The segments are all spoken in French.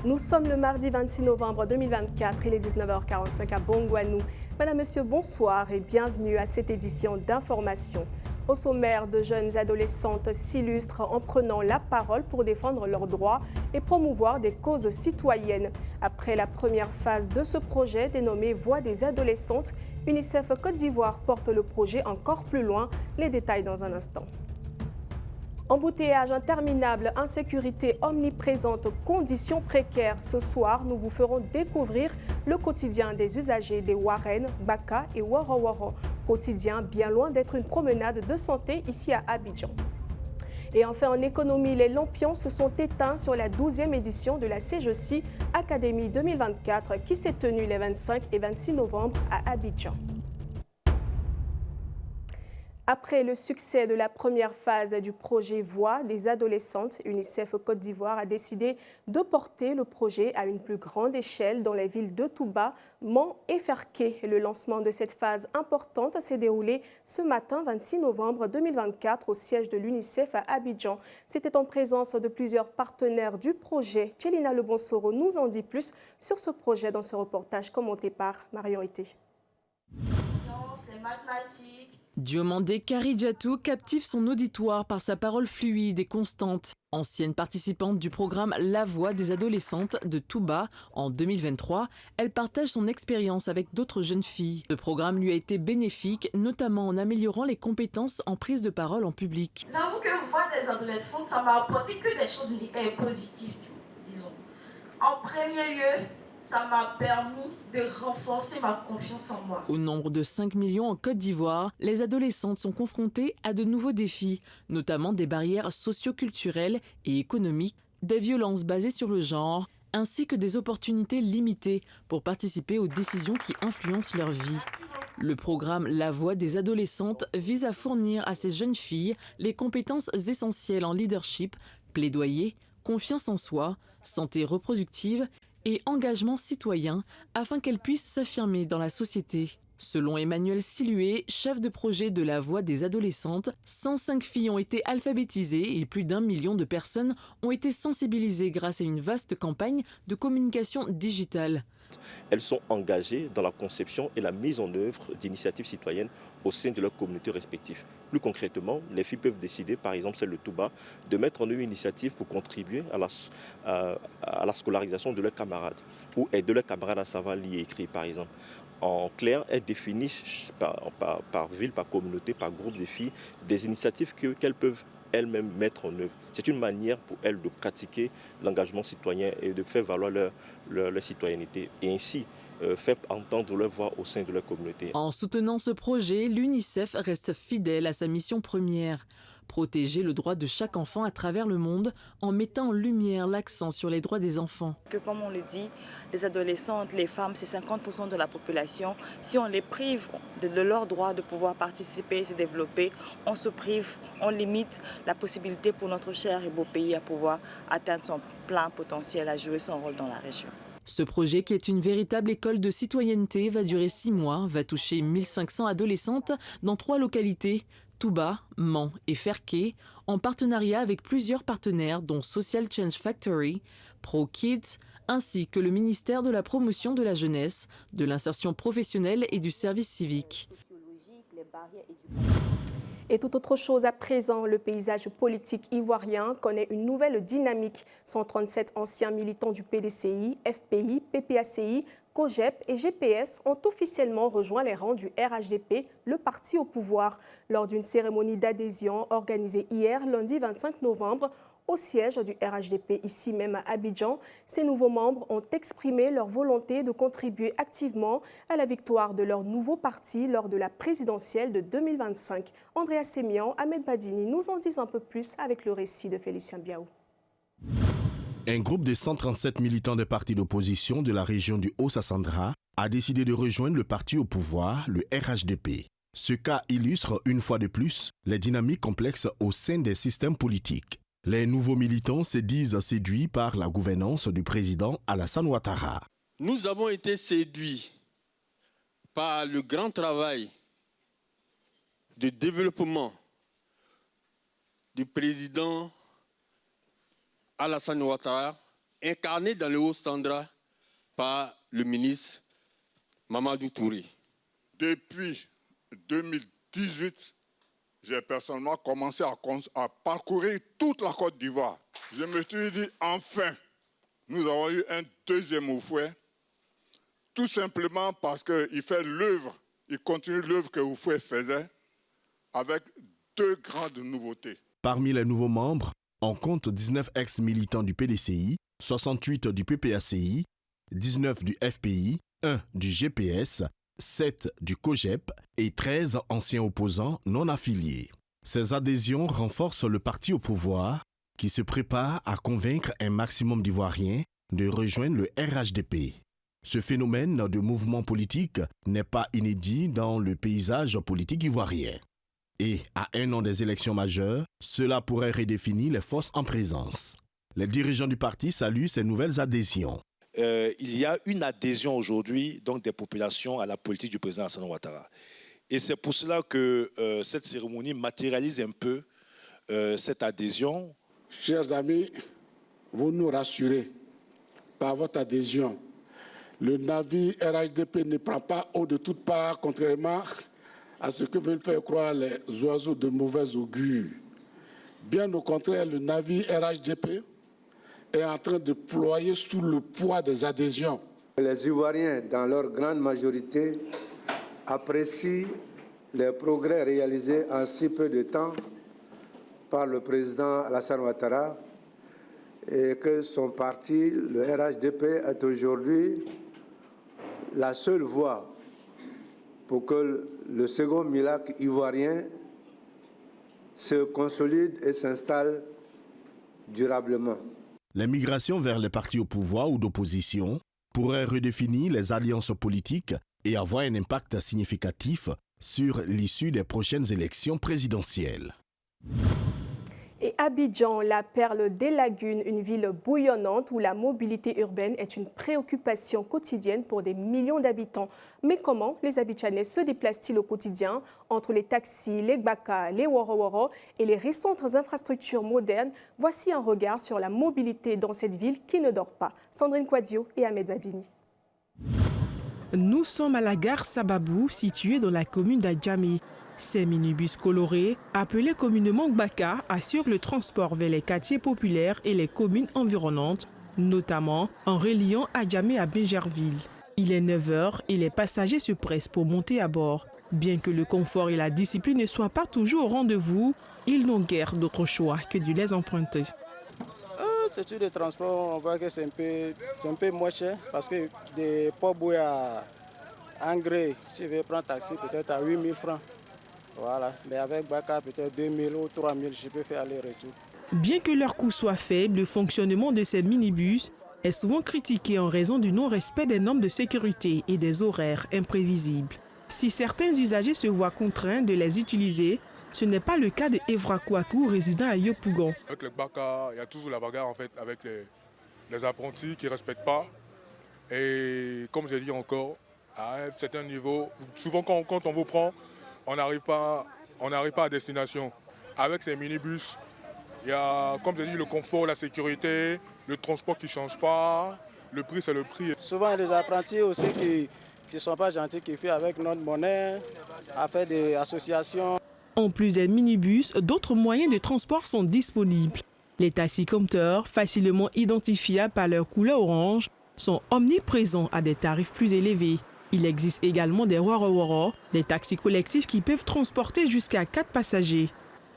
Nous sommes le mardi 26 novembre 2024, il est 19h45 à Bongouanou. Madame, Monsieur, bonsoir et bienvenue à cette édition d'information. Au sommaire, de jeunes adolescentes s'illustrent en prenant la parole pour défendre leurs droits et promouvoir des causes citoyennes. Après la première phase de ce projet dénommé Voix des adolescentes, UNICEF Côte d'Ivoire porte le projet encore plus loin. Les détails dans un instant. Embouteillage interminable, insécurité omniprésente, conditions précaires. Ce soir, nous vous ferons découvrir le quotidien des usagers des Warren, Baka et Woro. Quotidien bien loin d'être une promenade de santé ici à Abidjan. Et enfin, en économie, les lampions se sont éteints sur la 12e édition de la CGECI Académie 2024 qui s'est tenue les 25 et 26 novembre à Abidjan. Après le succès de la première phase du projet Voix des adolescentes, UNICEF Côte d'Ivoire a décidé de porter le projet à une plus grande échelle dans les villes de Touba, Mans et Ferké. Le lancement de cette phase importante s'est déroulé ce matin 26 novembre 2024 au siège de l'UNICEF à Abidjan. C'était en présence de plusieurs partenaires du projet. Tchelina Lebonsoro nous en dit plus sur ce projet dans ce reportage commenté par Marion Ité. Diomandé Karidjatou captive son auditoire par sa parole fluide et constante. Ancienne participante du programme La Voix des adolescentes de Touba en 2023, elle partage son expérience avec d'autres jeunes filles. Ce programme lui a été bénéfique, notamment en améliorant les compétences en prise de parole en public. J'avoue que Voix des adolescentes, ça m'a apporté que des choses positives, disons. En premier lieu, ça m'a permis de renforcer ma confiance en moi. Au nombre de 5 millions en Côte d'Ivoire, les adolescentes sont confrontées à de nouveaux défis, notamment des barrières socio-culturelles et économiques, des violences basées sur le genre, ainsi que des opportunités limitées pour participer aux décisions qui influencent leur vie. Le programme La Voix des adolescentes vise à fournir à ces jeunes filles les compétences essentielles en leadership, plaidoyer, confiance en soi, santé reproductive et engagement citoyen afin qu'elles puissent s'affirmer dans la société. Selon Emmanuel Silué, chef de projet de La Voix des adolescentes, 105 filles ont été alphabétisées et plus d'1 million de personnes ont été sensibilisées grâce à une vaste campagne de communication digitale. Elles sont engagées dans la conception et la mise en œuvre d'initiatives citoyennes au sein de leurs communautés respectives. Plus concrètement, les filles peuvent décider, par exemple celle de Touba, de mettre en œuvre une initiative pour contribuer à la scolarisation de leurs camarades ou aider leurs camarades à savoir lire et écrire, par exemple. En clair, elles définissent par ville, par communauté, par groupe de filles, des initiatives qu'elles peuvent elles-mêmes mettre en œuvre. C'est une manière pour elles de pratiquer l'engagement citoyen et de faire valoir leur citoyenneté et ainsi faire entendre leur voix au sein de leur communauté. En soutenant ce projet, l'UNICEF reste fidèle à sa mission première, protéger le droit de chaque enfant à travers le monde en mettant en lumière l'accent sur les droits des enfants. Comme on le dit, les adolescentes, les femmes, c'est 50% de la population. Si on les prive de leur droit de pouvoir participer, se développer, on se prive, on limite la possibilité pour notre cher et beau pays à pouvoir atteindre son plein potentiel, à jouer son rôle dans la région. Ce projet, qui est une véritable école de citoyenneté, va durer 6 mois, va toucher 1500 adolescentes dans 3 localités, Touba, Mans et Ferké, en partenariat avec plusieurs partenaires dont Social Change Factory, Pro Kids, ainsi que le ministère de la Promotion de la Jeunesse, de l'Insertion professionnelle et du Service civique. Et tout autre chose à présent, le paysage politique ivoirien connaît une nouvelle dynamique. 137 anciens militants du PDCI, FPI, PPACI, COGEP et GPS ont officiellement rejoint les rangs du RHDP, le parti au pouvoir, lors d'une cérémonie d'adhésion organisée hier, lundi 25 novembre, au siège du RHDP, ici même à Abidjan. Ces nouveaux membres ont exprimé leur volonté de contribuer activement à la victoire de leur nouveau parti lors de la présidentielle de 2025. Andrea Sémian, Ahmed Badini nous en disent un peu plus avec le récit de Félicien Biaou. Un groupe de 137 militants des partis d'opposition de la région du Haut-Sassandra a décidé de rejoindre le parti au pouvoir, le RHDP. Ce cas illustre une fois de plus les dynamiques complexes au sein des systèmes politiques. Les nouveaux militants se disent séduits par la gouvernance du président Alassane Ouattara. Nous avons été séduits par le grand travail de développement du président Alassane Ouattara incarné dans le Haut-Sandra par le ministre Mamadou Touré. Depuis 2018, j'ai personnellement commencé à parcourir toute la Côte d'Ivoire. Je me suis dit, enfin, nous avons eu un deuxième Oufoué, tout simplement parce qu'il fait l'œuvre, il continue l'œuvre que Oufoué faisait, avec deux grandes nouveautés. Parmi les nouveaux membres, on compte 19 ex-militants du PDCI, 68 du PPACI, 19 du FPI, 1 du GPS, 7 du COGEP et 13 anciens opposants non affiliés. Ces adhésions renforcent le parti au pouvoir qui se prépare à convaincre un maximum d'Ivoiriens de rejoindre le RHDP. Ce phénomène de mouvement politique n'est pas inédit dans le paysage politique ivoirien. Et à un an des élections majeures, cela pourrait redéfinir les forces en présence. Les dirigeants du parti saluent ces nouvelles adhésions. Il y a une adhésion aujourd'hui donc des populations à la politique du président Alassane Ouattara. Et c'est pour cela que cette cérémonie matérialise un peu cette adhésion. Chers amis, vous nous rassurez par votre adhésion. Le navire RHDP ne prend pas eau de toutes parts, contrairement à ce que veulent faire croire les oiseaux de mauvais augure. Bien au contraire, le navire RHDP est en train de ployer sous le poids des adhésions. Les Ivoiriens, dans leur grande majorité, apprécient les progrès réalisés en si peu de temps par le président Alassane Ouattara et que son parti, le RHDP, est aujourd'hui la seule voie pour que le second miracle ivoirien se consolide et s'installe durablement. Les migrations vers les partis au pouvoir ou d'opposition pourraient redéfinir les alliances politiques et avoir un impact significatif sur l'issue des prochaines élections présidentielles. Et Abidjan, la perle des lagunes, une ville bouillonnante où la mobilité urbaine est une préoccupation quotidienne pour des millions d'habitants. Mais comment les Abidjanais se déplacent-ils au quotidien entre les taxis, les gbaka, les woro-woro et les récentes infrastructures modernes? Voici un regard sur la mobilité dans cette ville qui ne dort pas. Sandrine Kouadio et Ahmed Badini. Nous sommes à la gare Sababou, située dans la commune d'Adjamé. Ces minibus colorés, appelés communément gbaka, assurent le transport vers les quartiers populaires et les communes environnantes, notamment en reliant Adjamé à Bingerville. Il est 9h et les passagers se pressent pour monter à bord. Bien que le confort et la discipline ne soient pas toujours au rendez-vous, ils n'ont guère d'autre choix que de les emprunter. C'est sûr, le transport, on voit que c'est un peu moins cher parce que des Port-Boué à Angré, si je vais prendre un taxi, peut-être à 8 000 francs. Voilà, mais avec Baka, peut-être 2 000 ou 3 000, je peux faire aller-retour. Bien que leur coût soit faible, le fonctionnement de ces minibus est souvent critiqué en raison du non-respect des normes de sécurité et des horaires imprévisibles. Si certains usagers se voient contraints de les utiliser, ce n'est pas le cas de Evra Kouakou, résident à Yopougon. Avec le Baka, il y a toujours la bagarre en fait, avec les apprentis qui ne respectent pas. Et comme je dis encore, à un certain niveau, souvent quand on vous prend, on n'arrive pas à destination. Avec ces minibus, il y a, comme je dis, le confort, la sécurité, le transport qui ne change pas, le prix c'est le prix. Souvent il y a des apprentis aussi qui ne sont pas gentils, qui font avec notre monnaie, à faire des associations. En plus des minibus, d'autres moyens de transport sont disponibles. Les taxi-compteurs, facilement identifiables par leur couleur orange, sont omniprésents à des tarifs plus élevés. Il existe également des woro-woro, des taxis collectifs qui peuvent transporter jusqu'à 4 passagers.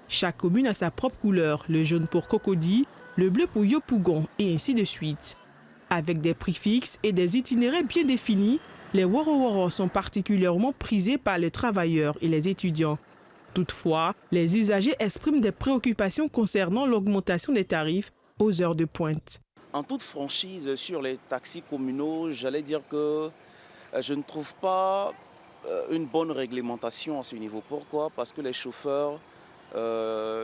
Chaque commune a sa propre couleur, le jaune pour Cocody, le bleu pour Yopougon et ainsi de suite. Avec des prix fixes et des itinéraires bien définis, les woro-woro sont particulièrement prisés par les travailleurs et les étudiants. Toutefois, les usagers expriment des préoccupations concernant l'augmentation des tarifs aux heures de pointe. En toute franchise, sur les taxis communaux, j'allais dire que je ne trouve pas une bonne réglementation à ce niveau. Pourquoi? Parce que les chauffeurs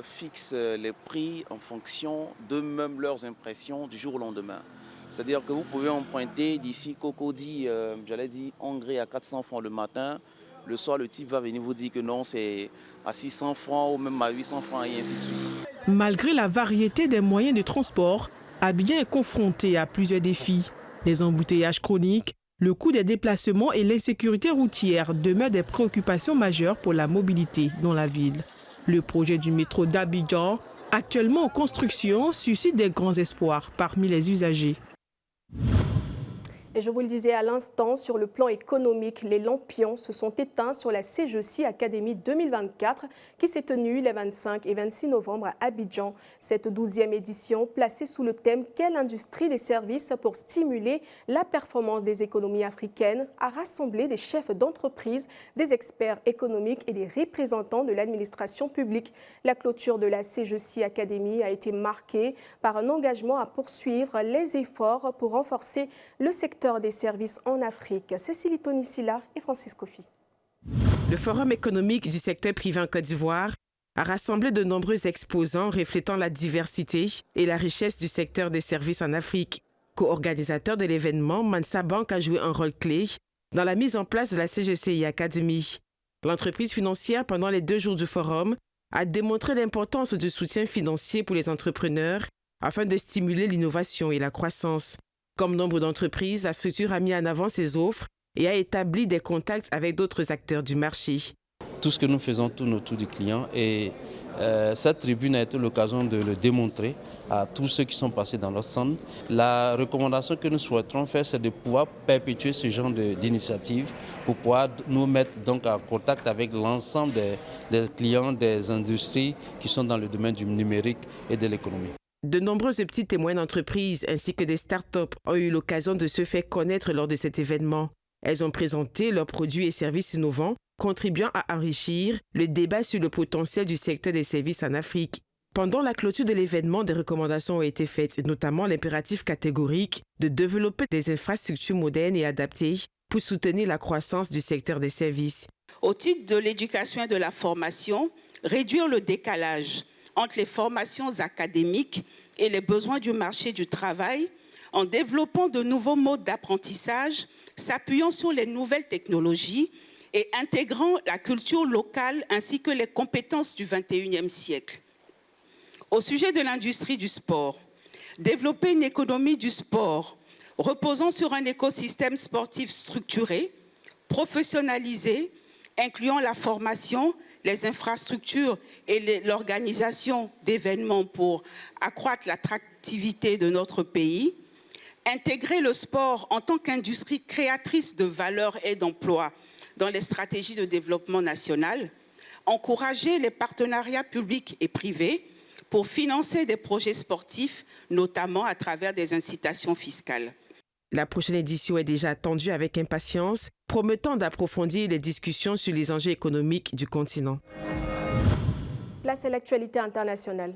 fixent les prix en fonction d'eux-mêmes leurs impressions du jour au lendemain. C'est-à-dire que vous pouvez emprunter d'ici Cocody, j'allais dire Angré à 400 francs le matin. Le soir, le type va venir vous dire que non, c'est à 600 francs ou même à 800 francs et ainsi de suite. Malgré la variété des moyens de transport, Abidjan est confronté à plusieurs défis. Les embouteillages chroniques, le coût des déplacements et l'insécurité routière demeurent des préoccupations majeures pour la mobilité dans la ville. Le projet du métro d'Abidjan, actuellement en construction, suscite des grands espoirs parmi les usagers. Et je vous le disais à l'instant, sur le plan économique, les lampions se sont éteints sur la CGECI Académie 2024 qui s'est tenue les 25 et 26 novembre à Abidjan. Cette 12e édition, placée sous le thème « Quelle industrie des services pour stimuler la performance des économies africaines » a rassemblé des chefs d'entreprise, des experts économiques et des représentants de l'administration publique. La clôture de la CGECI Académie a été marquée par un engagement à poursuivre les efforts pour renforcer le secteur des services en Afrique. Cécilie Tonisila et Francis Kofi. Le Forum économique du secteur privé en Côte d'Ivoire a rassemblé de nombreux exposants reflétant la diversité et la richesse du secteur des services en Afrique. Co-organisateur de l'événement, Mansa Bank a joué un rôle clé dans la mise en place de la CGECI Academy. L'entreprise financière, pendant les 2 jours du forum, a démontré l'importance du soutien financier pour les entrepreneurs afin de stimuler l'innovation et la croissance. Comme nombre d'entreprises, la structure a mis en avant ses offres et a établi des contacts avec d'autres acteurs du marché. Tout ce que nous faisons tourne autour du client et cette tribune a été l'occasion de le démontrer à tous ceux qui sont passés dans notre centre. La recommandation que nous souhaiterons faire, c'est de pouvoir perpétuer ce genre d'initiative pour pouvoir nous mettre donc en contact avec l'ensemble des clients des industries qui sont dans le domaine du numérique et de l'économie. De nombreuses petites et moyennes entreprises ainsi que des start-up ont eu l'occasion de se faire connaître lors de cet événement. Elles ont présenté leurs produits et services innovants, contribuant à enrichir le débat sur le potentiel du secteur des services en Afrique. Pendant la clôture de l'événement, des recommandations ont été faites, notamment l'impératif catégorique de développer des infrastructures modernes et adaptées pour soutenir la croissance du secteur des services. Au titre de l'éducation et de la formation, réduire le décalage entre les formations académiques et les besoins du marché du travail, en développant de nouveaux modes d'apprentissage, s'appuyant sur les nouvelles technologies et intégrant la culture locale ainsi que les compétences du XXIe siècle. Au sujet de l'industrie du sport, développer une économie du sport reposant sur un écosystème sportif structuré, professionnalisé, incluant la formation, les infrastructures et l'organisation d'événements pour accroître l'attractivité de notre pays, intégrer le sport en tant qu'industrie créatrice de valeur et d'emplois dans les stratégies de développement national, encourager les partenariats publics et privés pour financer des projets sportifs, notamment à travers des incitations fiscales. La prochaine édition est déjà attendue avec impatience, promettant d'approfondir les discussions sur les enjeux économiques du continent. Place à l'actualité internationale.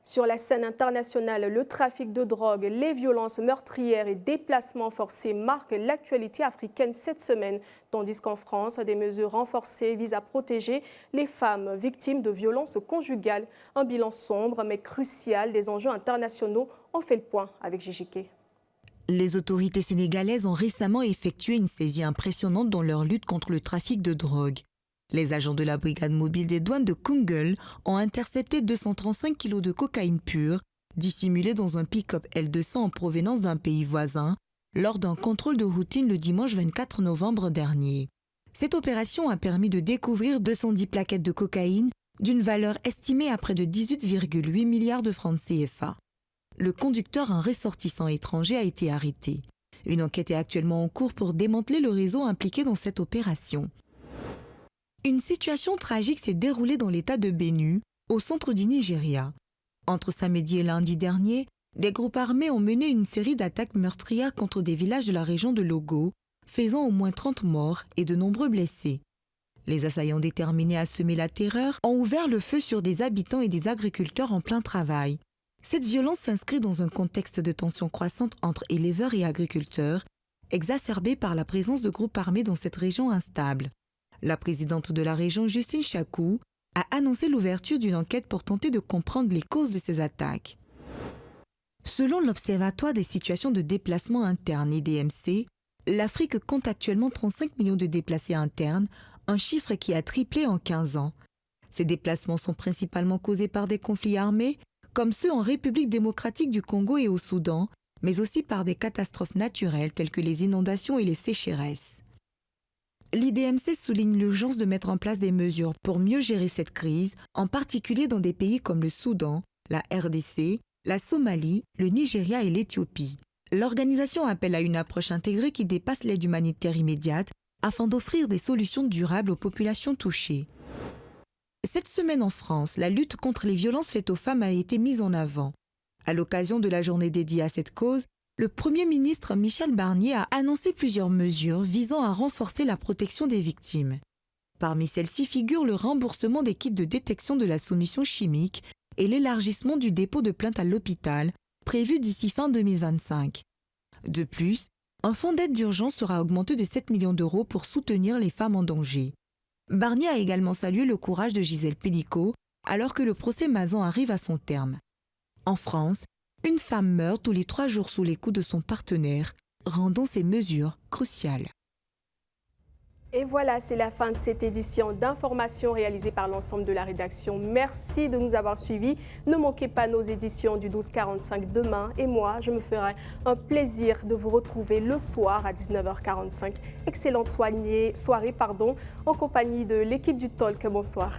Sur la scène internationale, le trafic de drogue, les violences meurtrières et déplacements forcés marquent l'actualité africaine cette semaine, tandis qu'en France, des mesures renforcées visent à protéger les femmes victimes de violences conjugales. Un bilan sombre mais crucial des enjeux internationaux. On fait le point avec JJK. Les autorités sénégalaises ont récemment effectué une saisie impressionnante dans leur lutte contre le trafic de drogue. Les agents de la brigade mobile des douanes de Koungheul ont intercepté 235 kg de cocaïne pure, dissimulée dans un pick-up L200 en provenance d'un pays voisin, lors d'un contrôle de routine le dimanche 24 novembre dernier. Cette opération a permis de découvrir 210 plaquettes de cocaïne d'une valeur estimée à près de 18,8 milliards de francs CFA. Le conducteur, un ressortissant étranger, a été arrêté. Une enquête est actuellement en cours pour démanteler le réseau impliqué dans cette opération. Une situation tragique s'est déroulée dans l'état de Benue, au centre du Nigeria. Entre samedi et lundi dernier, des groupes armés ont mené une série d'attaques meurtrières contre des villages de la région de Logo, faisant au moins 30 morts et de nombreux blessés. Les assaillants déterminés à semer la terreur ont ouvert le feu sur des habitants et des agriculteurs en plein travail. Cette violence s'inscrit dans un contexte de tensions croissantes entre éleveurs et agriculteurs, exacerbée par la présence de groupes armés dans cette région instable. La présidente de la région, Justine Chakou, a annoncé l'ouverture d'une enquête pour tenter de comprendre les causes de ces attaques. Selon l'Observatoire des situations de déplacement interne EDMC, l'Afrique compte actuellement 35 millions de déplacés internes, un chiffre qui a triplé en 15 ans. Ces déplacements sont principalement causés par des conflits armés, comme ceux en République démocratique du Congo et au Soudan, mais aussi par des catastrophes naturelles telles que les inondations et les sécheresses. L'IDMC souligne l'urgence de mettre en place des mesures pour mieux gérer cette crise, en particulier dans des pays comme le Soudan, la RDC, la Somalie, le Nigeria et l'Éthiopie. L'organisation appelle à une approche intégrée qui dépasse l'aide humanitaire immédiate afin d'offrir des solutions durables aux populations touchées. Cette semaine en France, la lutte contre les violences faites aux femmes a été mise en avant. À l'occasion de la journée dédiée à cette cause, le Premier ministre Michel Barnier a annoncé plusieurs mesures visant à renforcer la protection des victimes. Parmi celles-ci figure le remboursement des kits de détection de la soumission chimique et l'élargissement du dépôt de plainte à l'hôpital, prévu d'ici fin 2025. De plus, un fonds d'aide d'urgence sera augmenté de 7 millions d'euros pour soutenir les femmes en danger. Barnier a également salué le courage de Gisèle Pelicot alors que le procès Mazan arrive à son terme. En France, une femme meurt tous les 3 jours sous les coups de son partenaire, rendant ces mesures cruciales. Et voilà, c'est la fin de cette édition d'information réalisée par l'ensemble de la rédaction. Merci de nous avoir suivis. Ne manquez pas nos éditions du 12h45 demain. Et moi, je me ferai un plaisir de vous retrouver le soir à 19h45. Excellente soirée en compagnie de l'équipe du Talk. Bonsoir.